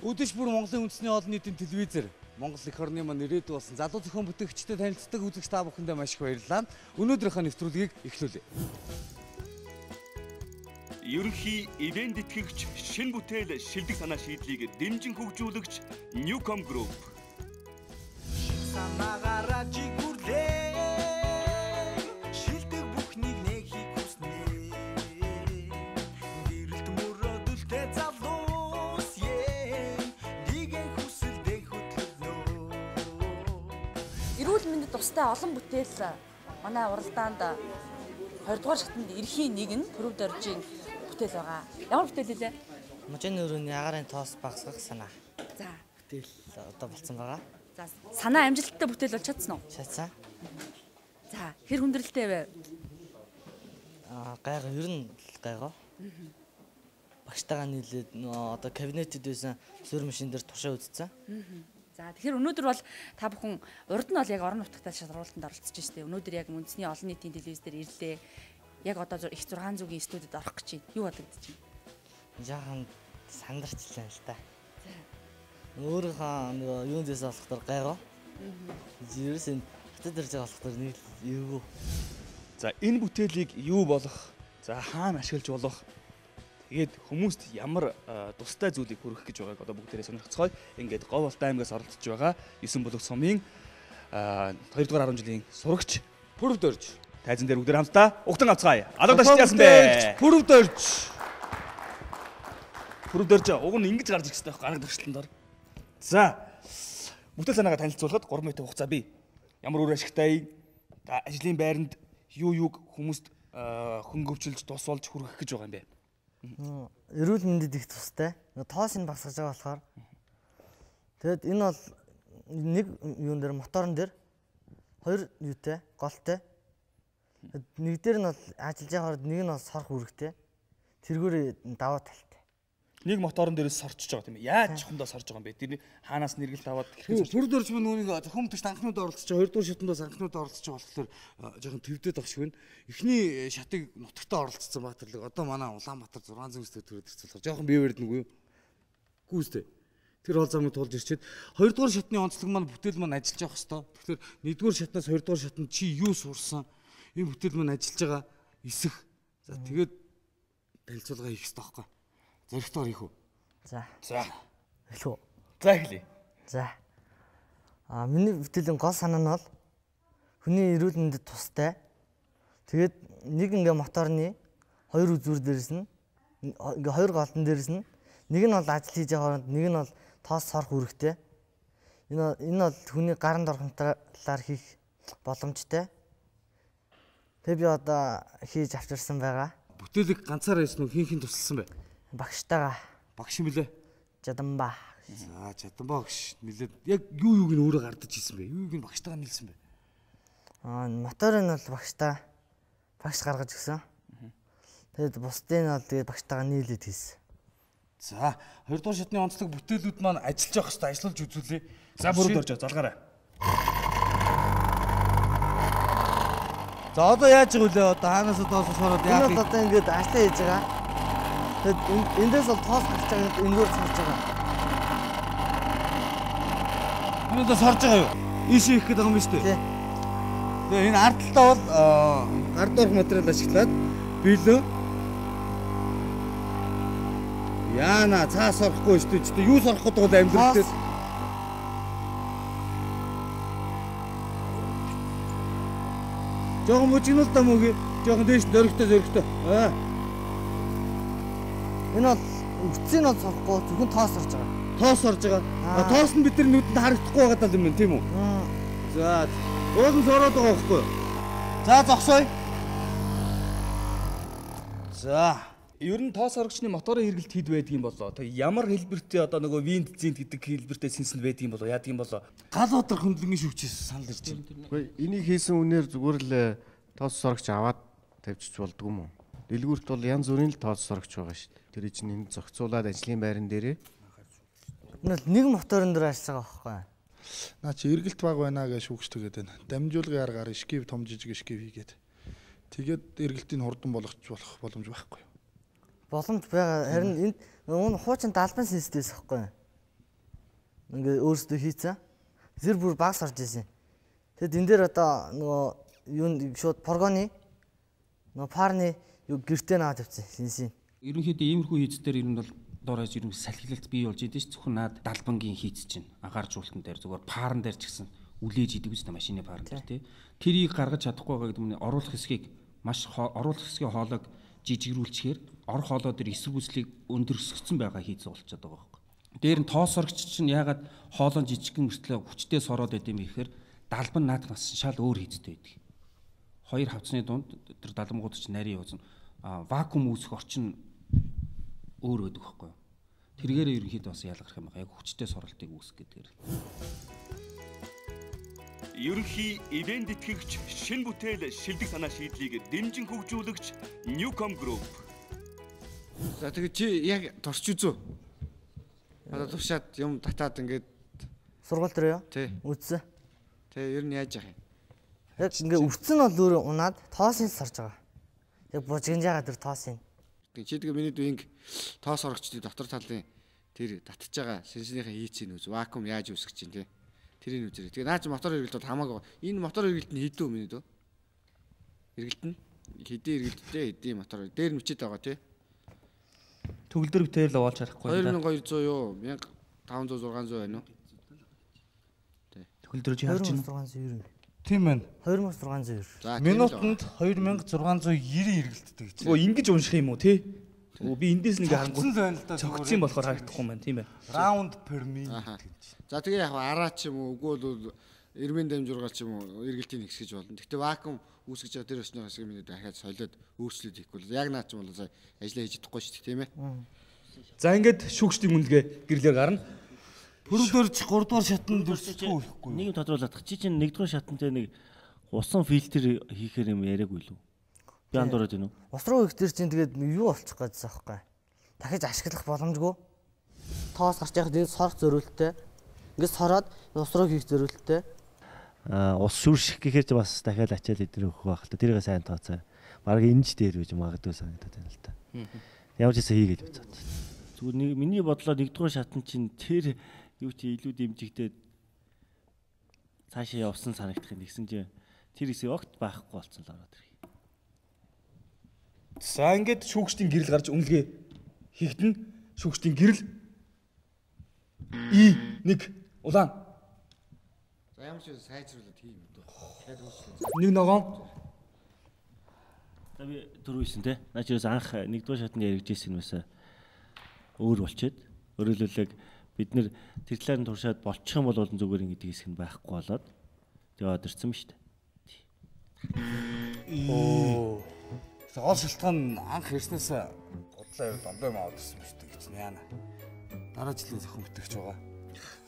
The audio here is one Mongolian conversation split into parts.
Өдөж бүр Монголын үндэсний олон нийтийн телевизээр Монгол эх орны маань ирээдүй болсон залуу зохион бүтээгчтэй танилцдаг үзэгч та бүхэндээ маш их баярлалаа. Өнөөдрийнхөө нэвтрүүлгийг эхлүүлье. Ерөнхий ивент тэтгэгч, шинэ бүтээл шилдэг санаа шийдлийг дэмжин хөгжүүлэгч Newcom Group. Эрүүл мэндэд тустай олон бүтээл манай уралдаанд 20 дугаар шатнд эрхийн нэг нь Төрөв доржийн бүтээл байгаа. Ямар бүтээл вэ? Можны өрөөний агарын тоос багасгах санаа. За, Бүтээл одоо болсон байгаа. за санаа амжилттай бүтээл болж чадсан уу? Шатсан. За, хэр хүндрэлтэй вэ? Гайгаа ер нь гайгаа. Багштайгаа нийлээд одоо кабинетэд байсан суурь машин дээр туршаа үзсэн. За, тэгэхээр өнөөдөр бол та бүхэн урд нь бол яг орон нутгатаа шалралтанд оролцож штеп. Өнөөдөр яг үндэсний олон нийтийн телевиз дээр ирлээ. Яг одоо их 600-ийн студид орох гэж байна. Юу бодогдож байна? Жаахан сандарчлаа л та. Өөрийнхөө нөгөө юун дэс болохдор гайгаа. Ерөөс энэ хотод ирж байгаа болохдор нэг эвгүй. За энэ бүтээлийг юу болох? За хаана ашиглаж болох? Тэгээд хүмүүст ямар тустай зүйлийг хүргэх гэж байгааг одоо бүгдээрээ сонирхцгоё. Ингээд Говьолтай аймгаас оролцож байгаа 9 бүлэг сумын 2 дугаар 10 жилийн сурагч Төрөв дорж. тайзан дээр бүгдээр хамтдаа угтан авцгаая. Алга дашч яасан бэ? Төрөв дорж. Төрөв дорж уг нь ингэж гарч ирэх хэрэгтэй байхгүй арга туршилтанд ор. За бүтээл санаагаа танилцуулахад 3 минутын хугацаа бий. Ямар үр ашигтай ажлын байранд юуг хүмүүст хөнгөвчилж тусвалж хүргэх гэж байгаа юм бэ? Эрүүл мэндэд их тустай. Тоос нь багасгаж байгаа болохоор. Тэгэд энэ бол нэг юун дээр моторн дээр хоёр юутай, голтой. Нэг дээр нь бол ажиллаж байгаагаар нэг нь бол сорх үүрэгтэй. Тэргээр даваа талтай. Нэг моторн дээрээс сорчж байгаа тийм ээ. Яаж чухамдаа сорж байгаа юм бэ? Тэр хаанаас нэргэлт аваад Төрөв дорж маань нүунийг зохион бүтээгч анхнууд оролцож байгаа. 2 дугаар шатндаас анхнууд оролцож байгаа болохоор жоохон твдэд авах шиг байна. Эхний шатыг нутагтаа оролцсон Баатарлаг. Одоо манай Улаанбаатар 600 сая төрөд ирцүүлэх. Жоохон бие барьдаггүй юу? Гүүстэй. Тэр бол замыг тулж ирчээд 2 дугаар шатны онцлог маань бүтээл маань ажиллаж явах хэвээр. Тэгэхээр 1-р шатнаас 2 дугаар шатнд чи юу сурсан? Энэ бүтээл маань ажиллаж байгаа эсэх. За тэгээд танилцуулга хийх хэрэгтэй байхгүй. Зэрэгтээр хийх үү? За. За. Эхлэв. За эхлэе. За. Миний бүтээлийн гол санаа нь бол хүний эрүүл мэндэд тустай. Тэгээд нэг ингээ моторны хоёр үзүүр дээрс нь ингээ хоёр голдон дээрс нь нэг нь бол ажил хийж байгаа хооронд нэг нь бол тоос сорох үүрэгтэй. Энэ бол хүний гаранд орох талаар хийх боломжтой. Тэгээ би одоо хийж авчирсан байгаа. Бүтээлийг ганцаараа хийсэн үү? Хин тусалсан бэ? Багштайгаа. Багш юм лээ. Жадамба. За Жадамба багш нэлээд яг юуг нь өөрөө гардаж хийсэн бэ? Юуг нь багштайгаа нийлсэн бэ? Моторын бол багш гаргаж өгсөн. Тэгээд бусдын бол тэгээд багштайгаа нийлээд хийсэн. За 2 дугаар шатны онцлог бүтээлүүд маань ажиллаж явах хэрэгтэй, ажиллаж үзүүлээ. За бүрд орж залгаарай. За одоо яаж иг үлээ? Одоо хаанаас доос шороод яах Энэ бол одоо ингээд ажлаа хийж байгаа. Тэгээд эндээс бол тоос гарч байгаа энэгээр сорж байгаа. Энэ одоо сорж байгаа юу? Ийшээ их гэдэг юм шүү дээ. Тий. Тэгээ энэ ард талтаа бол гард орох материал ашиглаад билүү. Яана цаас орохгүй шүү дээ. Юу сорох гэдэг бол амьдралтай. Жохон мужигнул та мөгийг жохон дээш зөрөгтэй. Энэ бол үтсийг нь сорохгүй зөвхөн тоос сорж байгаа. Тоос орж байгаа. Тоос нь бид нар нүдэнд харагдахгүй байгаа юм байна тийм үү? За. Уул нь сороод байгаа байхгүй юу? За зогсоё. За. Ер нь тоос орогчны моторын хэрэгэлт хэд байдаг юм болоо? Тэг ямар хэлбэртэй одоо нөгөө винт зинт гэдэг хэлбэртэй сэнсэнд байдаг юм болоо? Яадаг юм болоо? Гал удар хөндлөнгийн шүвчээс санал ирж байна. Үгүй энийг хийсэн үнээр зүгээр л тоос сорогч аваад тавьчих болдгоо юм уу? Дэлгүүрт бол янз бүрийн л тоос сорогч байгаа шүү дээ. Тэр чинь энэ зохицуулаад ажлын байран дээрээ нэг моторн дээр ажиллаж байгаа байхгүй. Наа чи эргэлт баг байна гэж шүүгчтэйгээд байна. Дамжуулгын аргаар ишкив том жижиг ишкив хийгээд. Тэгээд эргэлтийн хурдан болох боломж байхгүй. Боломж байгаа. Харин энд хуучин далбан системээс байхгүй. ингээ өөрсдөө хийцэн. Тэр бүр багс орж ирсэн. Тэгэд энэ дээр одоо нөгөө юу шууд прогоны нөгөө парны юу гэртээ наваад тавьчихсан шинсийн. Ерөнхийдөө иймэрхүү хийцээр ер нь бол доорож ер нь салхилалт бий болж идэв ш. Зөвхөн наад далбангийн хийц чинь агааржуултан дээр зүгээр парн дээр ч гэсэн үлээж идэг үст машины парн дээр тий. Тэрийг гаргаж чадахгүй байгаа гэдэг нь оруулах хэсгийг маш оруулах хэсгийн хоолойг жижигрүүлчихээр орох хоолой дээр эсэргүүцлийг өндөрсгсөн байгаа хийц болчиход байгаа байхгүй. Дээр нь тоосорогч чинь ягаад хоолой жижигхэн мөртлөө хүчтэй сороод байд юм гэхээр далбан наадах нас шал өөр хийцтэй байдаг. Хоёр хавцны дунд тэр далбангууд чинь нарийн явуулсан вакуум үүсэх орчин өөр байдаг байхгүй юу. Тэргээрээ ерөнхийдөө бас ялгарх юм байна. Яг хүчтэй соролтыг үүсгэх гэдгээр. Ерөнхий ивент тэтгэгч, шин бүтээл, шилдэг санаа шийдлийг дэмжин хөгжүүлэгч Newcom Group. За тэгээд чи яг турч үзөө. Одоо туршаад юм татаад ингээд Сургууль дээр юу? тий. Үзсэн. Тэгээ ер нь яаж яах юм? Яг ингээ өвцөн бол өөрөө унаад тоосын сарж байгаа. Яг бужигнжаага тэр тоосын. Тэг чи тэгээ миний дүүнг тоос орогчдын дотор талын тэр татж байгаа шинжлэхийнхээ хийцийн үз вакуум яаж үүсгэж чинь тий. Тэрийг үзэрэй. Тэгээ наач мотор эргэлт бол хамаагүй. Энэ мотор эргэлт нь хэдүү миний дөө? Эргэлт нь хэдийн эргэлттэй хэдийн мотор дээр нүчээд байгаа тий. Төгөлдөр битээр л оолж харахгүй. 2200 юу? 1500 600 байна уу? Тий. Төгөлдөр чи харж байна. 2690. Тийм байна. 2690. За Минутанд 2690 эргэлттэй гэж. Өө ингэж унших юм уу тий? Өө би эндээс нэг Цогцсон л харангуй байна л да. цогцсон болохоор харагдахгүй юм байна тийм ээ. Round per minute гэж. За тэгээ яг араа ч юм уу үгүй бол эрмэн дамжургаар ч юм уу эргэлтийг нэгсгэж болно. Гэхдээ вакуум үүсгэж байгаа тэр өсний хэсэг минут дахиад солиод өөрчлөлт хийхгүй. Яг наа ч юм бол ажиллаа хийж чадахгүй шүү дээ тийм ээ. За ингээд шүүгчдийн үнэлгээ гэрлээр гарна. Пөрөлдөрч 3 дугаар шатанд дүрсэхгүй байхгүй. Нэг юм тодруулах. Чи чинь 1-р шатантай нэг усан фильтр хийхээр юм яриаггүй лүү? Би андуураад байна уу? Ус руу их тэр чинь тэгээд юу болчих гэсэн аахгүй. Дахиж ашиглах боломжгүй. Тоос гарч яхад энэ сорох зөрүүлэлттэй. Ингээд сороод ус руу хийх зөрүүлэлттэй. Ус шүрших гэхээр ч бас дахиад ачаал идэр өгөх байх л та. Тэрийг сайн тооцоо. Бараг энэч дээр үж магадгүй санагдаад байна л та. Ямар ч хэсэ хийгээд үзээд. Зүгээр миний бодлоор 1-р шатан чинь тэр юу чи илүү дэмжигдээд цаашаа явсан санагдах юм гэсэн чинь тэр хэсэг огт байхгүй болцсон л ороод ирэх. За ингээд шүүгчдийн гэрэл гарч үнэлгээ хийгдэн. Шүүгчдийн гэрэл И1 улаан. За ямар ч сайжруулаад хийм үү? Нэг ногоон. За би дөрвөөсөн те. Наач ерөөс анх 1-р шатанд яригдсэн юм байсан. Өөр болчиход. Өөрөлдөлөг бид нэр тэр талаар нь туршаад болчих юм бол зүгээр ингэ хэсэг нь байхгүй болоод тэгээд ирсэн юм шүү дээ. Оо. Гол шалтгаан анх ирснээс бодлоо дондоо юм аваад ирсэн шүү дээ гэж яана. Дараа жилийн зөвхөн бүтээгч байгаа.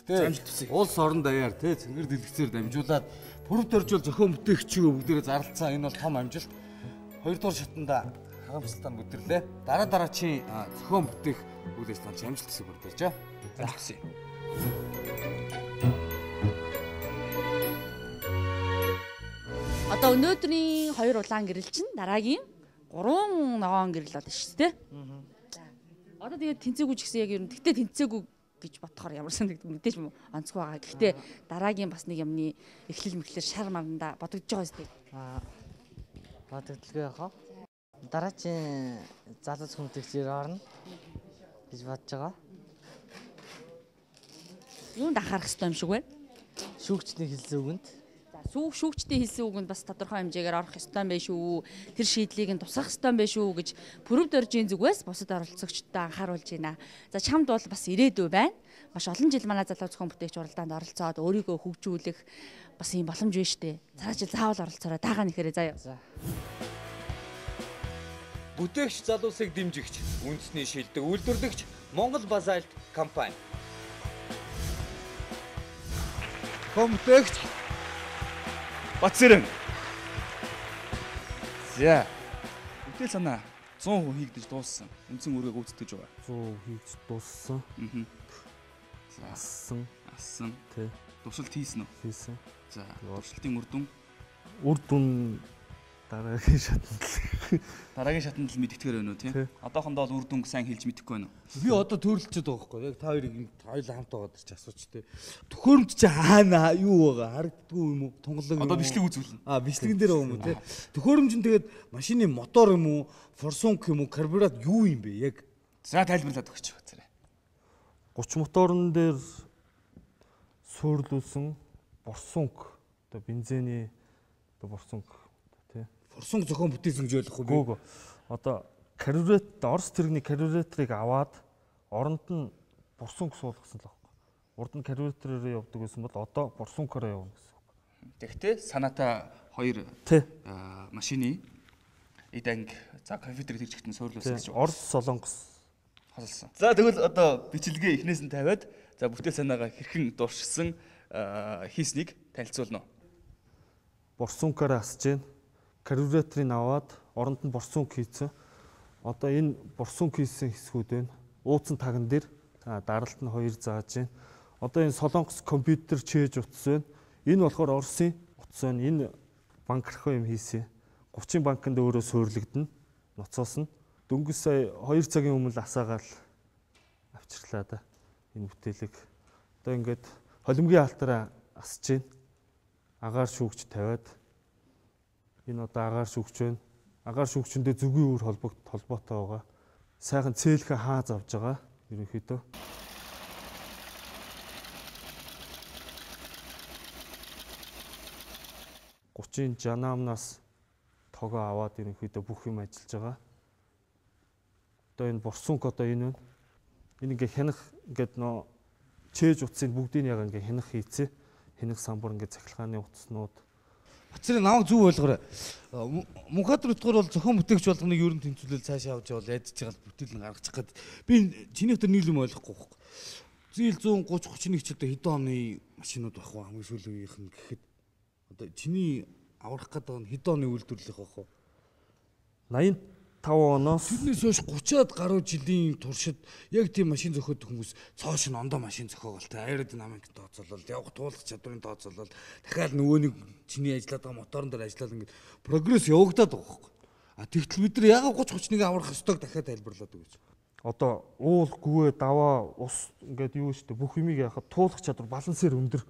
Тэ улс орон даяар тэ цэнгэр дэлгэцээр дамжуулаад пүрэв дөржүүл зөвхөн бүтээгчийг бүгдээрээ зарлцсан. Энэ бол том амжилт. 2 дугаар шатанда хагамсалтаа бүдэрлээ. Дараа чи зөвхөн бүтээх үйл ажиллагаанд амжилт хэсэг бүрдэж байгаа. Амжилтсан. Одоо өнөөдрийн 2 улаан гэрэл чинь дараагийн 3 ногоон гэрэл болно шүү дээ. За. Одоо тэгээд тэнцээгүй ч гэсэн яг ер нь тэгтээ тэнцээгүй гэж бодохоор ямар санагддаг мэдээж онцгүй байгаа. Гэхдээ дараагийн бас нэг юмны эхлэл мэхлэр шар мандаа бодогдож байгаа юм шүү дээ. Бодогдлоо яхаа. Дараачийн залууч хүмүүстээр орно гэж бодож байгаа. Юунд анхаарах хэрэгтэй юм шиг байна? Шүүгчдийн хэлсэн үгэнд. За шүүгчдийн хэлсэн үгэнд бас тодорхой хэмжээгээр орох ёстой юм байна шүү. Тэр шийдлийг нь тусгах ёстой юм байна шүү гэж пүрэв дөржийн зүгээс бусад оролцогчдод анхааруулж байна. За чамд бол бас ирээдүй байна. Маш олон жил манай залуу зохион бүтээгч уралдаанд оролцоод өөрийгөө хөгжүүлэх бас юм боломж байна шүү дээ. Цааш жил заавал оролцоорой. Дагаа нэхэрээ заяа. За. Бүтээгч залуусыг дэмжигч, үндэсний шилдэг үйлдвэрлэгч Монгол Базальт компани. Бүтээгч Батсэрэн. За. Бүтээл санаа 100% хийгдэж дууссан. Үндсэн үргээ гүйцэтгэж байгаа. 100 хийж дууссан. Ассан. Тэ. Туршилт хийсэн үү? Хийсэн. За, туршилтын үр дүн Үр дүн Дараагийн шатанд. Дараагийн шатанд л мэдтгэр байна уу тийм? Одоохондоо л үр дүнг сайн хэлж мэдэхгүй байна уу? Би одоо төрөлчөд байгаа байхгүй яг та хоёрыг хоёулаа хамт байгаа ч асууч тээ. Төхөөрөмж чи хаана юу байгаа харагддгүй юм уу? Тунгалаг Одоо бичлэг үзүүлнэ. Бичлэгэн дээр байгаа юм уу те? Төхөөрөмж нь тэгээд машины мотор юм уу? Форсунк юм уу? Карбюратор юу юм бэ яг? За тайлбарлаад өгч бацаарай. 30 моторн дээр суурлуулсан борсунк одоо бензиний одоо борсунк тий. Форсунк зохион бүтээсэн гэж ойлгохгүй би. Гүү. Одоо карбюратор Орос тэрэгний карбюраторыг аваад оронд нь борсунк суулгасан л байна. Урд нь карбюратороор явдаг гэсэн бол одоо борсункаараа явна гэсэн үг. Тэгэхдээ санаата хоёр машины эд анги за компьютер хэрэгжихтэн суурлуулсан гэж Орос Солонгос холсон. За тэгвэл одоо бичлэгээ эхнээс нь тавиад за бүтээл санаагаа хэрхэн дуршсан хийснийг танилцуулна. Борсункаараа асж гэн карбюраторыг аваад оронд нь борсунк хийцэн. Одоо энэ борсунк хийсэн хэсгүүд байна. Ууцсан таган дээр даралт нь 2 зааж байна. Одоо энэ Солонгос компьютер чээж утас байна. Энэ болохоор Оросын утас байна. Энэ банкрахын юм хийсэн. 30 банкнд өөрөө суурлагдана. Ноцоос нь дөнгөж сая 2 цагийн өмнө асаагаал авчирлаа да. Энэ бүтээлэг. Одоо ингээд холимгийн алтараа асж байна. Агаар шүүгч тавиад энэ одоо агаар шүүгч байна. Агаар шүүгчөндөө зүгийн үр холбоотой байгаа. Сайхан цээлхэ хааз авж байгаа. Ерөнхийдөө. Гучин жанаамнаас тогоо аваад ерөнхийдөө бүх юм ажиллаж байгаа. Одоо энэ борсунк одоо энэ байна. Энэ ингээ хянах ингээд нөө чээж утсыг бүгдийг яг ингээ хянах хийцээ. Хянах самбар ингээ цахилгааны утаснууд. Бацрын намайг зөв ойлгоорой. Мөнхбаатар утгаар бол зохион бүтээгч болгоныг ер нь тэнцвүүлэл цаашаа авч явал ядж байгаа бүтээл нь гаргачих гээд би чиний өтөр нийлэм ойлгохгүй байхгүй. Зээл 130 31 ч одоо хэдэн оны машинууд байх вэ? Хамгийн сүүлийн үеийнх нь гэхэд одоо чиний аврах гэдэг нь хэдэн оны үйлдвэрлэх байх вэ? 85 оноос тэрнээс хойш 30-аад гаруй жилийн туршид яг тийм машин зохиодог хүмүүс цоош нь ондоо машин зохиоголтой аэродинамик тооцоолол явах туулах чадварын тооцоолол дахиад нөгөө нэг чиний ажиллаад байгаа моторн дээр ажиллаад ингээд прогресс явагдаад байгаа байхгүй. Тэгтэл бид нар яг 30 31 аврах ёстойг дахиад тайлбарлаад өгөөч. Одоо уул гүвээ даваа ус ингээд юу штэ бүх юмыг яхад туулах чадвар балансээр өндөр.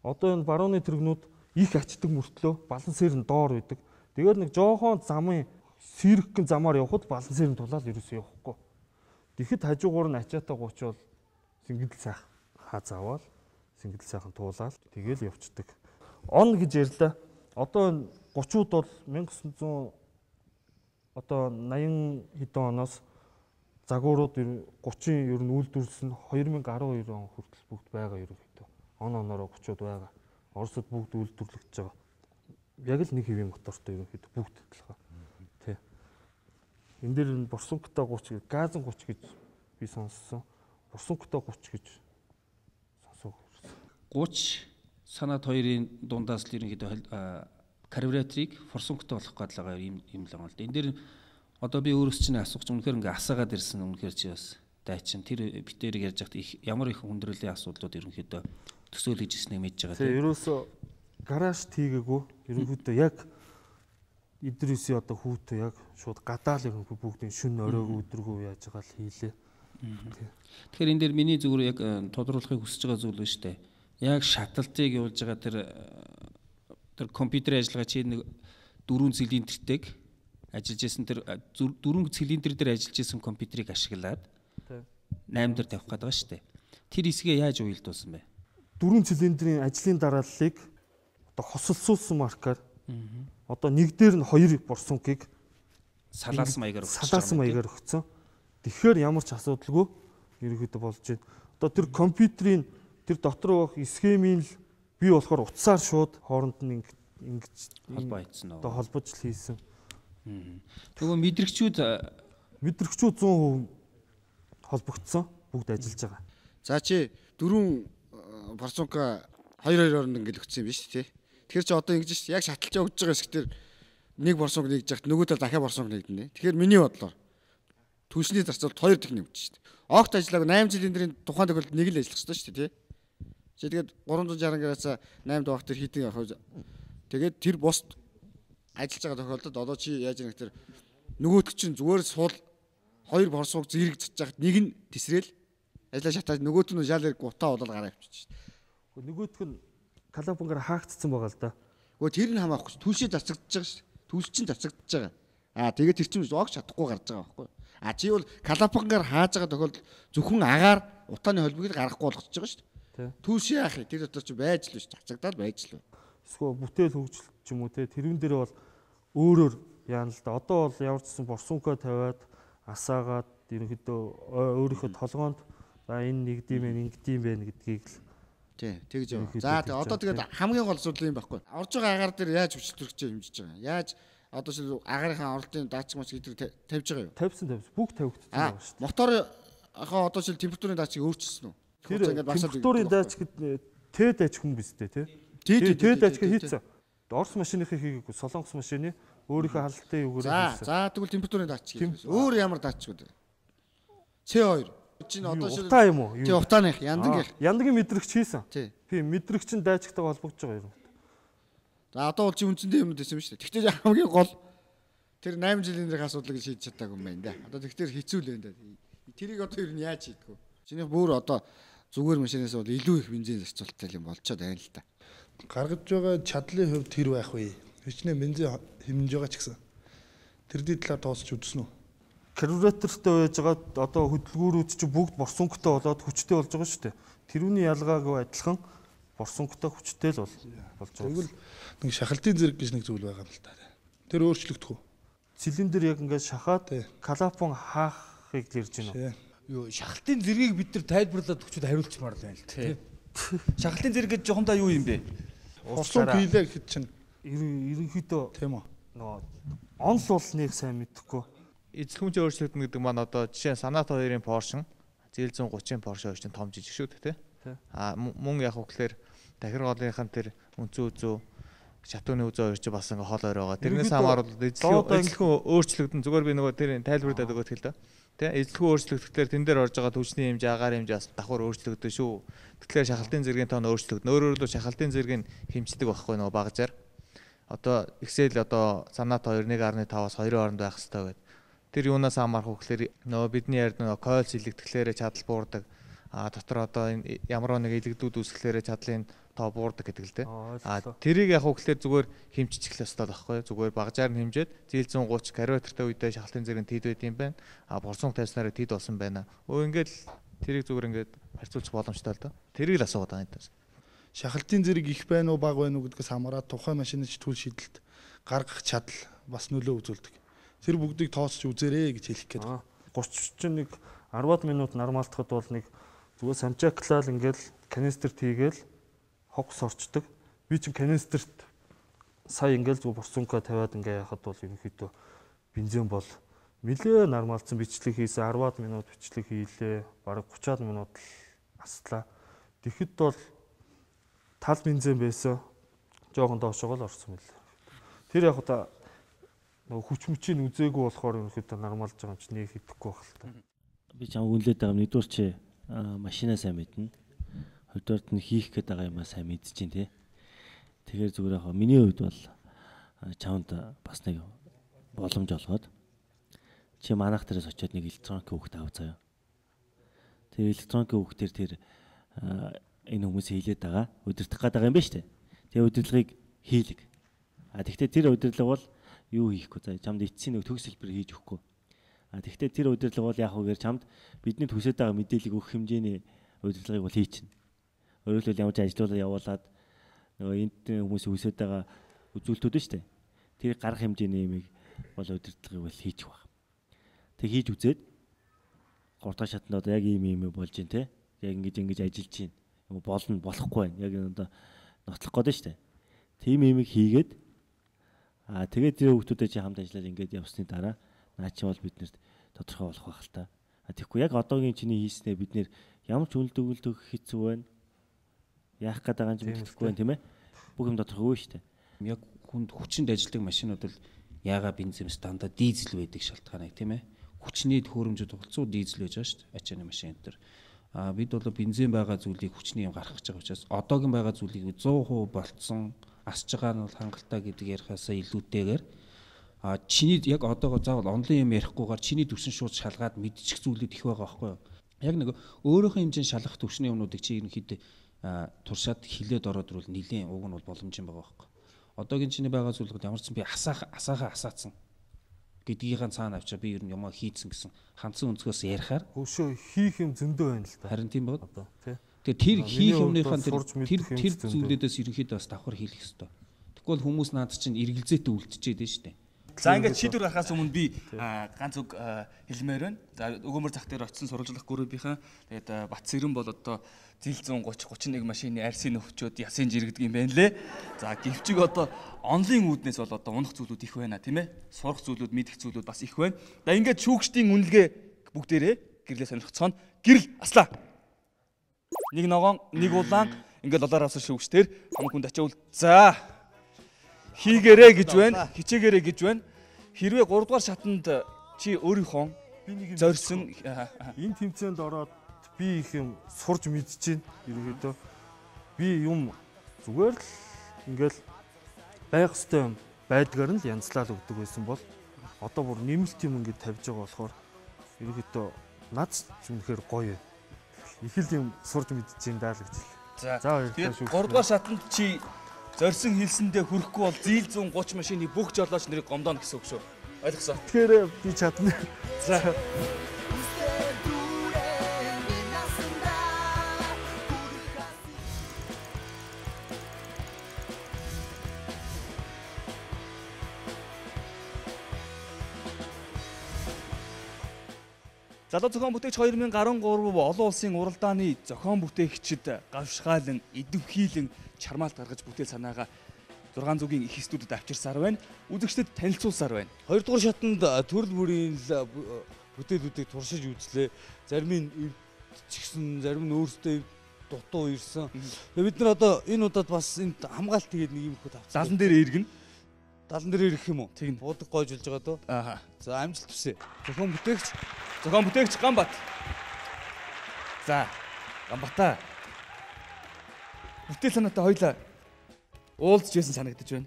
Одоо энэ барууны тэрэгнүүд их ачдаг мөртлөө балансээр нь доор байдаг. Тэгээд нэг жоохон замын сэрэгхэн замаар явхад балансээр нь тулаад ерөөсөө явахгүй. Тэгэхэд хажуугаар нь ачаатай 30 бол сэнгэл сайх хааз аваад сэнгэл сайхан туулаад тэгээл явцдаг. Он гэж ярьлаа. Одоо 30-ууд бол 1900 одоо 80 хэдэн оноос загварууд 30 ер нь үйлдвэрлсэн 2012 он хүртэл бүгд байгаа ерөнхийдөө. Онороо 30-ууд байгаа. Оросд бүгд үйлдвэрлэгдэж байгаа. Яг л нэг хэвийн мотортой ерөнхийдөө бүгд адилхан. Тэ. Энд дээр борсунктай 30 гэж, газан 30 гэж би сонссон. Борсунктай 30 гэж сонсоо. 30 санаад хоёрын дундаас л ерөнхийдөө карбюраторыг форсунктай болгох гээд байгаа юм л байгаа л да. Энд дээр одоо би өөрөөс чинь асуух чинь үнэхээр ингээ асаагаад ирсэн үнэхээр чи бас дайчин тэр битэрийг ярьж байхад ямар их хүндрэллийн асуудлууд ерөнхийдөө төсөөлж ирснийг мэдж байгаа тийм. Ерөөсөө гараж тийгээгүй ерөнхийдөө яг эдрээсээ одоо хүүтэ яг шууд гадаал ерөнхий бүгдийн шүн оройг өдргөө яаж байгаа л хийлээ. Тэгэхээр энэ дээр миний зүгээр яг тодруулахыг хүсэж байгаа зүйл нь шүү дээ. Яг шаталтыг явуулж байгаа тэр компьютерийн ажиллагаа чи нэг 4 цилиндртэйг ажиллаж исэн тэр 4 цилиндр дээр ажиллаж исэн компьютерийг ашиглаад 8 дээр тавих гэдэг байгаа шүү дээ. Тэр хэсгээ яаж уялдуулсан бэ? 4 цилиндрийн ажлын дарааллыг одоо хосолсуулсан маркаар одоо нэг дээр нь 2 борсункийг салаасан маягаар өгсөн. Тэгэхээр ямар ч асуудалгүй ерөнхийдөө болж байна. Одоо тэр компьютерийн тэр дотор байх схемийн л би болохоор утсаар шууд хооронд нь ингэж холбоо хийсэн. Одоо холбож л хийсэн. Тэгвэл мэдрэгчүүд 100% холбогдсон. Бүгд ажиллаж байгаа. За чи 4 борсунка 2 оронд ингээд өгсөн юм биш үү те. Тэгэхээр чи одоо ингэж шүү. Яг шаталж өгж байгаа хэсгээр нэг борсунк нэгж яхад нөгөө тал дахиад борсунк нэгдэнэ. Тэгэхээр миний бодлоор түлшний зарцуулалт 2 техник өгч шүү. Огт ажиллааг 8 цилиндрийн тухайн тохиолдолд нэг л ажиллах ёстой шүү тий. Чи тэгээд 360 градусаа 8 давах тэр хитэн авах. Тэгээд тэр бус ажиллаж байгаа тохиолдолд одоо чи яаж нэг тэр нөгөөт чинь зүгээр суул хоёр борсууг зэрэг цацж хахад нэг нь тесрэл ажиллаа шатаад нөгөөт нь жаал хэрэг гутаа болоод гараа авчиж шээ. Нөгөөх нь Калапангаар хаагдсан байгаа л да. Гэхдээ тэр нь хамаахгүй түлшээ зарцагдж байгаа шүү. Түлш чинь зарцагдж байгаа. Тэгээд тэр чинь огч чадахгүй гарч байгаа байхгүй. Чи бол Калапангаар хааж байгаа тохиолдолд зөвхөн агаар утааны холбогийг гаргахгүй болгож байгаа шүү. Түлшээ яах вэ? Тэр дотор чи байж л биш зарцагдаад байж л. Эсвэл бүтээл хөгжил ч юм уу те тэрүүн дээр бол өөрөөр яана л да. Одоо бол ямар ч гэсэн борсункаа тавиад асаагаад ерөнхийдөө өөрийнхөө толгоонд за энэ нэгдэм байх ингэдэм байх гэдгийг л тэгж яваа. За одоо тэгээд хамгийн гол асуудал юм байхгүй. Орж байгаа агаар дээр яаж хүчил төрөгчөө хэмжиж байгаа. Яаж одоо шил агаарынхаа оролтын даач маш гэдэг тавьж байгаа юу? Тавьсан. Бүх тавигдсан байгаа шүү дээ. Моторынхаа одоо шил температурын даачийг өөрчилсөн үү? Температурын даач гэдэг Т даач хүн биз дээ тий. Т даач хийцэн. Орос машиныхыг хийгээгүй солонгос машины өөрийнхөө халалтын юугаар хийсэн. За тэгвэл температурын даач хийсэн. Өөр ямар даач вэ? C2 чинь одоо шил утаа юм уу? Тий утааных яндаг. Яндагийн мэдрэгч хийсэн. Тийм мэдрэгчин дайчгтайгаа холбогдож байгаа юм. За одоо бол чи үндсэндээ юмнууд байсан юм шүү дээ. Тэгтээ хамгийн гол тэр 8 жилийн дэх асуудлыг шийдэж чадаагүй юм байна да. Одоо тэгтэр хэцүү л байна да. Тэрийг одоо ер нь яаж хийдэг вэ? Чиний бүр одоо зүгээр машинаас бол илүү их бензин зарцуулалттай юм болчоод байна л да. Гаргаж байгаа чадлын хувьд тэр байх вэ? Хичнээн бензин хэмнэж байгаа ч гэсэн. Тэр дэд талаар тоосч үзсэн үү? Карбюратортой байж байгаа одоо хөдөлгөөрүүд чинь бүгд борсунктай болоод хүчтэй болж байгаа шүү дээ. Тэрүүний ялгаагүй адилхан борсунктай хүчтэй л болж байгаа. Тэгвэл нэг шахалтын зэрэг гэж нэг зүйл байгаа юм л та. Тэр өөрчлөгдөх үү? Цилиндер яг ингээд шахаад Калапан хаахыг ярьж байна. Юу шахалтын зэргийг бид нар тайлбарлаад өчөд хариулчмаар байна л тийм. Шахалтын зэрэг гэж жоохондоо юу юм бэ? Борсунк хийлээ гэхэд чинь ерөнхийдөө тийм үү? Нөгөө онл бол нэг сайн мэдэхгүй. Эзлэх хүнчээ өөрчлөгдөн гэдэг маань одоо жишээ Санат 2-ын Porsche, Зээл 130-ын Porsche хоёр чинь том жижиг шүү дээ тий. Мөн яг үгээр дахиргаалынхан тэр өнцөө үзөө шатууны үзөө хоёр чинь бас ингээ хоол ойр байгаа. Тэрнээс хамааруулаад эзлэх өөрчлөгдөн зүгээр би нөгөө тэр тайлбарлаад өгөх хэл да. Тий. Эзлэх өөрчлөгдөхлөөр тэн дээр орж байгаа түвшний хэмжээ, агаар хэмжээ бас давхар өөрчлөгдөн шүү. Тэгэхээр шахалтын зэргийн тоон өөрчлөгдөн. Өөрөөр хэлбэл шахалтын зэргийг хэмждэг байхгүй нөгөө багажаар. Одоо Excel одоо Санат 2 1.5-аас 2 хооронд байх хэрэгтэй гэдэг. Тэр юунаас хамаарах вэ гэхээр нөгөө бидний ярьд нөгөө койл сэлэгдэхлээрээ чадал буурдаг. Дотор одоо энэ ямар нэг илэгдүүд үүсгэлээрээ чадлын тоо буурдаг гэдэг л дээ. Тэрийг яг хөглөөр зүгээр хэмжиж эхлэх ёстой байхгүй. Зүгээр багажаар нь хэмжээд зээл 130 карбюратортай үедээ шахалтын зэрэг тэд байд юм байна. Борсунк тавьснараа тэд болсон байна. Ингээд тэрийг зүгээр ингээд харьцуулах боломжтой л доо. Тэрийг л асуугаад байгаа юм даа. Шахалтын зэрэг их байна уу бага байна уу гэдгээс хамаараад тухайн машины түл шийдэлд гаргах чадал бас нөлөө үзүүлдэг. Тэр бүгдийг тооцож үзээрэй гэж хэлэх гээд. 31 10 минут нормалтахад бол нэг зүгээр самчаклал ингээл канистрт хийгээл хогс орчдөг. Би чинь канистрт сая ингээл зүгээр борсункаа тавиад ингээ яхад бол ерөнхийдөө бензин бол нэлээ нормалцсан бичлэг хийсэн 10 минут бичлэг хийлээ. Бараг 30 минут л аслаа. Тэгэхэд бол тал бензин байсан. Жохон доошоо л орсон мэл. Тэр яг одоо нөгөө хүч мөчийг үзээгүй болохоор ерөнхийдөө нормалж байгаа юм чи нэг хийхгүй байх л та. Би чам үнэлээд байгаа нэгдүгээр чи машинаа сайн мэднэ. Хоёрдугаарт нь хийх гээд байгаа юмаа сайн мэдэж чинь тий. Тэгэхээр зүгээр яг миний хувьд бол чамд бас нэг боломж олгоод чи манайх дээрээс очиод нэг электроник хүүхэд авах заяа. Тэр электроник хүүхдээр тэр энэ хүмүүс хийлээд байгаа удирдах гээд байгаа юм байна шүү дээ. Тэгээ удирдлагыг хийлэг. Тэгвэл тэр удирдлага бол юу хийхгүй за чамд эцсийн нэг төгс хэлбэр хийж өгөхгүй. Тэгвэл тэр удирдлага бол яг үгээр чамд бидний төсөөд байгаа мэдээллийг өгөх хэмжээний удирдлагыг бол хийчихнэ. Өөрөөр хэлбэл ямар ч ажлуулаа явуулаад нөгөө энд хүмүүсийн үсээд байгаа үзүүлэлтүүд нь шүү дээ. Тэр гарах хэмжээний юмыг бол удирдлагыг бол хийчих баг. Тэг хийж үзээд 3 дахь шатнд одоо яг ийм юм болж байна те. Яг ингэж ажиллаж чинь юм болно болохгүй байна. Яг одоо нотлох гээд шүү дээ. Тим юмыг хийгээд тэгээд тэр хүмүүстэй чи хамт ажиллаад ингэж явсны дараа наа чи бол биднэрт тодорхой болох байх л та. Тэгэхгүй яг одоогийн чиний хийснээр бид нэр ямар ч үнэлт өгүүлэлт өгөх хэцүү байна. Яах гээд байгаа юм ч мэдэхгүй байна тийм ээ. Бүх юм тодорхойгүй шүү дээ. Яг хүнд хүчинд ажилладаг машинууд бол яага бензин дандаа дизель байдаг шалтгааныг тийм ээ. Хүчний төхөөрөмжөд болцоо дизель байж байгаа шүү дээ. Ачааны машин энэ төр. Бид бол бензин байгаа зүйлийг хүчний юм гаргах гэж байгаа учраас одоогийн байгаа зүйлийг 100% болцсон асж байгаа нь бол хангалттай гэдэг ярихаасаа илүүтэйгээр чиний яг одоогоо заавал онлайн юм ярихгүйгээр чиний төвшин шууд шалгаад мэдчих зүйлүүд их байгаа байхгүй юу? Яг нэг өөрийнхөө хэмжээнд шалгах төвшний юмнуудыг чи ерөнхийдөө туршаад хилээд ороод ирвэл нэлийн уг нь бол боломж юм байгаа байхгүй. Одоогийн чиний байгаа зүйл бол ямар ч би асаахаа асаацсан гэдгийнхаа цаана авчаа би ер нь юмаа хийцэн гэсэн хандсан өнцгөөс ярихаар өшөө хийх юм зөндөө байна л та. Харин тийм байна. Одоо тий. Тэгээ тэр хийх юмныхаа тэр зүйлүүдээс ерөнхийдөө бас давхар хийх хэрэгтэй. Тэгвэл хүмүүс наад чинь эргэлзээтэй үлдчихэд байна шүү дээ. За ингээд шийдвэр гаргахаас өмнө би ганц үг хэлмээр байна. За өгөөмөр зах дээр очисон сурвалжлах группийнхан тэгээд Бат Сэрэн бол одоо зил 130 31 машины арсын өвчүүд ясын жирэгдэг юм байна лээ. За гэвчиг одоо онлын үүднээс бол одоо унах зүйлүүд их байна тийм ээ. Сурах зүйлүүд, мэдэх зүйлүүд бас их байна. За ингээд шүүгчдийн үнэлгээ бүгдээрээ гэрлээ сонирхцгоно. Гэрэл аслаа. Нэг ногоон, нэг улаан ингээд долоор авсан шүүгчдэр хамаг хүнд ачаавал за хийгэрээ гэж байна, хичээгээрээ гэж байна. Хэрвээ 3 дугаар шатанд чи өөрийнхөө зорьсон энэ тэмцээнд ороод би их юм сурж мэдчихээн. Ерөнхийдөө би юм зүгээр л ингээл байх ёстой юм байдгаар нь л янзлал өгдөг байсан бол одоо бүр нэмэлт юм ингээд тавьж байгаа болохоор ерөнхийдөө над ч үнэхээр гоё. Их л юм сурж мэдчихээн даа л гэж. За 3 дугаар шатанд чи зорьсон хэлсэндээ хүрэхгүй бол зил 130 машины бүх жолооч нарыг гомдооно гэсэн үг шүү. Ойлгосон. Тэгэхээр би чадна. За. Залуу зохион бүтээгч 2013 олон улсын уралдааны зохион бүтээгчид гавшгаалan, идэвхийлэн чармаалт гаргаж бүтээл санаагаа 600-ийн их студид авчирсаар байна. Үзэгчдэд танилцуулсаар байна. 2 дугаар шатанд төрөл бүрийн бүтээлүүдийг туршиж үзлээ. Зарим нь чигсэн, зарим нь өөрсдөө дутуу ирсэн. Тэгээ бид нар одоо энэ удаад бас энд хамгаалт тэгээд нэг юм их тавцсан. 70 дээр иргэн. 70 дээр ирэх юм уу? Тэг. Буудаг гойжулж байгаа дөө. Аа. За амжилт хүсье. Зохион бүтээгч Ганбат. За, Ганбатаа. Бүтээл санаатай хоёлаа уулзчихсан санагдаж байна.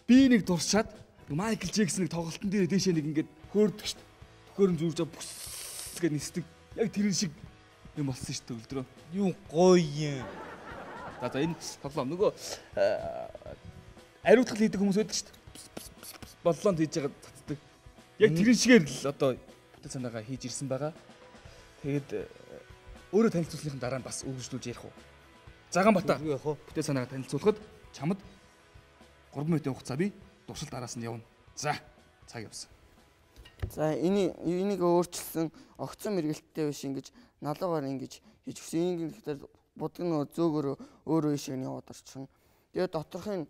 Би нэг дуршаад Майкл Джексон нэг тоглолтын дээр дээшээ нэг ингээд хөөрдөг шүү дээ. Төхөөрөм зүүрж бүс гэж нисдэг. Яг тэрэн шиг юм болсон шүү дээ өлдрөө. Юу гоё юм. За энэ тоглоом нөгөө ариутгал хийдэг хүмүүс байдаг шүү дээ. Боллоонд хийж байгаа татдаг. Яг тэрэн шигээр л одоо бүтээл санаагаа хийж ирсэн байгаа. Тэгээд өөрөө танилцуулсныхын дараа нь бас үргэлжлүүлж ярих уу. Заганбатаа бүтээл санаагаа танилцуулахад чамд 3 минутын хугацаа би туршилт араас нь явна. За, цаг явсан. За энийг өөрчилсөн огцон мэргэлттэй биш ингэж налуугаар ингэж хийж өгсөн. Ингэхдээ будг нь зөөгөр өөрөө ишээ нь яваад орчихно. Тэгээд доторхын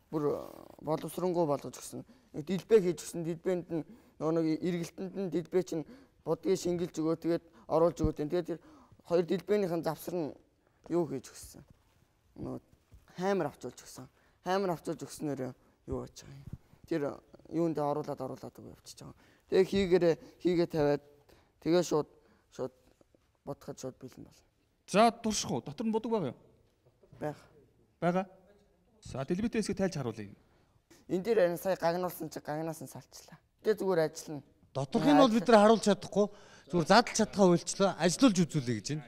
бүр боловсронгуй болгож өгсөн. Дэлбэ хийж өгсөн. Дэлбэнд нь нэг эргэлтэнд нь дэлбэ чинь будгийг шингэлж өгөө тэгээд оруулж өгөө. Тэгээд тэр хоёр дэлбэнийхэн завсар нь юу хийж өгсөн. Нөгөө хаймар авчуулж өгсөн. Хаймар авчуулж өгснөөр юу болж байгаа юм. Тэр юунд оруулаад өгөө явчихж байгаа. Тэгээ хийгээ тавиад тэгээ шууд бодоход шууд бэлэн болно. За дурших уу? Дотор нь будаг байгаа юу? Байгаа. За дэлбэтэйсгээ тайлж харуулъя. Энд дээр сая гагнуулсан чи гагнаас нь салчлаа. Тэгээ зүгээр ажиллана. Доторхын бол бид нар харуулж чадахгүй. Зүгээр задлж чадхаа уйлчлаа. Ажиллуулж үзүүлээ гэж байна.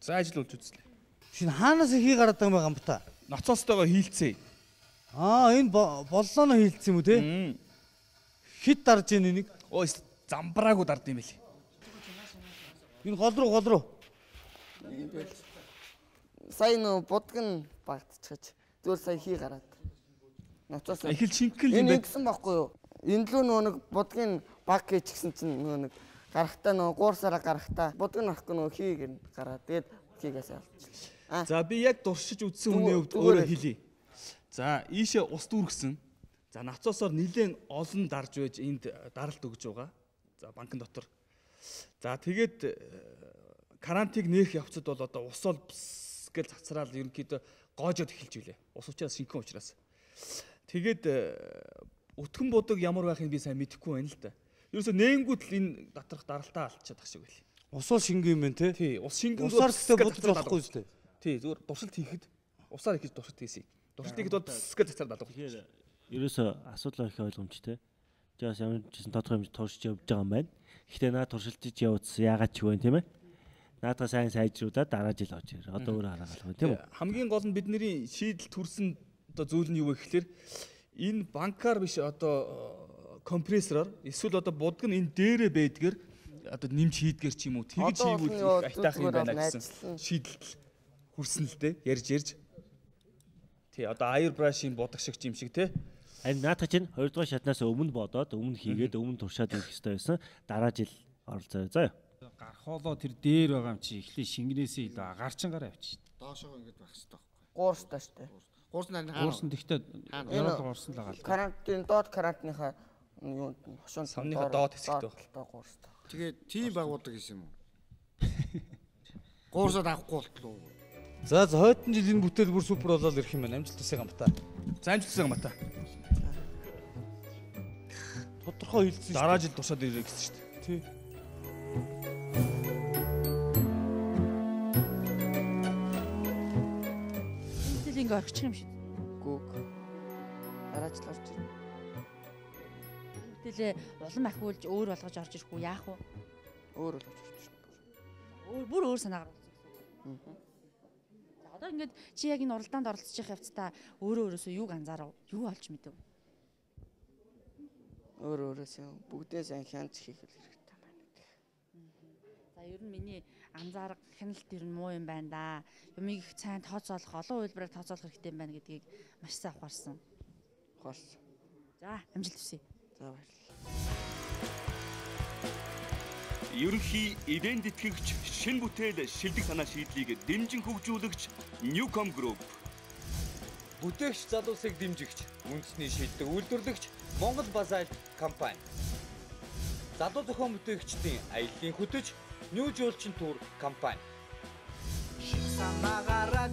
За ажиллуулж үзлээ. Шинэ хаанаас хий гараад байгаа юм бэ Ганбатаа? Ноцоостойгоо хийлцээ. Энэ боллооно хийлцсэн юм уу те? Хит дарж ийн энийг. Өө замбраагүй дард юм байли. Энэ гол руу. Сая нөө будг нь багтчихаж. Зүгээр сая хий гараад. Ноцоос эхэл шингэл юм байна. Ингэсэн байхгүй юу? Энд лөө нөө нэг будгийн баг хийчихсэн чинь нөө нэг гарахтаа нөө гуурсараа гарахтаа будг нь авахгүй нөө хий гэн гараад. Тэгээд хийгээс ялчихлаа. За би яг дуршиж үзсэн хүний хувьд өөрөө хэлье. За ийшээ ус дүүргсэн. За нацоосоор нэлээд олон дарж байж энд даралт өгж байгаа. За банкн дотор. За тэгээд карантиг нээх явцад бол одоо усол гэл цацраал ерөнхийдөө гоожод эхэлж билээ. Ус учраас шинхэн учраас. Тэгээд өтгөн будаг ямар байхыг би сайн мэдэхгүй байна л да. Ерөөсө нээнгүүд л энэ доторх даралтаа алдчихад тах шиг байли. Усол шингэн юм байна те? Тий, ус шингэн усаар гэхдээ бодож болохгүй шүү дээ. Тий, зүгээр туршилт хийхэд усаар ихэж туршилт хийсэн. Туршилтыг бол гэсгээ цацаар дадлах. Тэгэхээр ерөөсөө асуудал их ойлгомжтой. Тэ бас ямар ч гэсэн тодорхой хэмжээнд туршиж явж байгаа юм байна. Гэхдээ наад туршилтыг явуулсан яагаад ч вэ тийм ээ? Наадаа сайн сайжруулаад дараа жил орж ирээ. Одоо өөрөө хараагалах тийм үү? Хамгийн гол нь бидний шийдэл төрсэн одоо зүйл нь юу вэ гэхээр энэ банкар биш одоо компрессороор эсвэл одоо будг нь энэ дээрээ байдгээр одоо нэмж хийдгэр ч юм уу тэгж хийвэл айтаах юм байна гэсэн шийдэлд хүрсэн л дээ ярьж. Тий одоо airbrush-ийн будг шиг юм шиг те. Харин наадах чинь 2 дугаар шатнаас өмнө бодоод өмнө хийгээд өмнө туршаад ирэх хэрэгтэй байсан. Дараа жил оролцоо заа. Гархоолоо тэр дээр байгаа юм чи эхлээ шингэнээсээ илүү агаарчингараа авчих. Доошоо ингэж байх хэрэгтэй байхгүй. Гуурстай штэ. Гуурсан тэгтээ яруу гуурсан л байгаа л. Карантин доод карантиныхаа юу хошуун самныхаа доод хэсэгт байх. Гуурстай. Тэгээд тийм байгуудаг гэсэн юм уу? Гуурсаад авахгүй болтлоо. За хойдон жил энэ бүтээл бүр супер болоод ирэх юм байна. Амжилт хүсье гамта. За амжилт хүсье гамта. Тодорхой хэлсэн. Дараа жил тушаад ирэх гэсэн шүү дээ. Тий. Ингээ орчих юм шиг. Гүг. Дараа жил орж ирнэ. Тэлээ улам ахиулж өөр болгож орж ирэх үү яах вэ? Өөр болгож орж ирнэ. Бүр өөр санаагаар болсон. За одоо ингээд чи яг энэ уралдаанд оролцож явах явцдаа өөрөөсөө юуг анзаарав? Юу олж мэдэв? Өөрөөсөө бүгдээ сайн хянаж хийх хэрэгтэй байна гэх. За ер нь миний анзаарах хяналт ер нь муу юм байна да. Юмыг их сайн тооцоолох, олон үйлбэрээр тооцоолох хэрэгтэй юм байна гэдгийг маш сайн ухаарсан. Ухаарсан. За амжилт хүсье. За баярлалаа. Ерөнхий эвент тэтгэгч шинэ бүтээл шилдэг санаа шийдлийг дэмжин хөгжүүлэгч Newcom Group. Бүтээгч залуусыг дэмжигч, үндэсний шилдэг үйлдвэрлэгч Монгол Базальт компани. Залуу зохион бүтээгчдийн аяллаа хөтөж New Jolchin Tour компани. Санаагаараа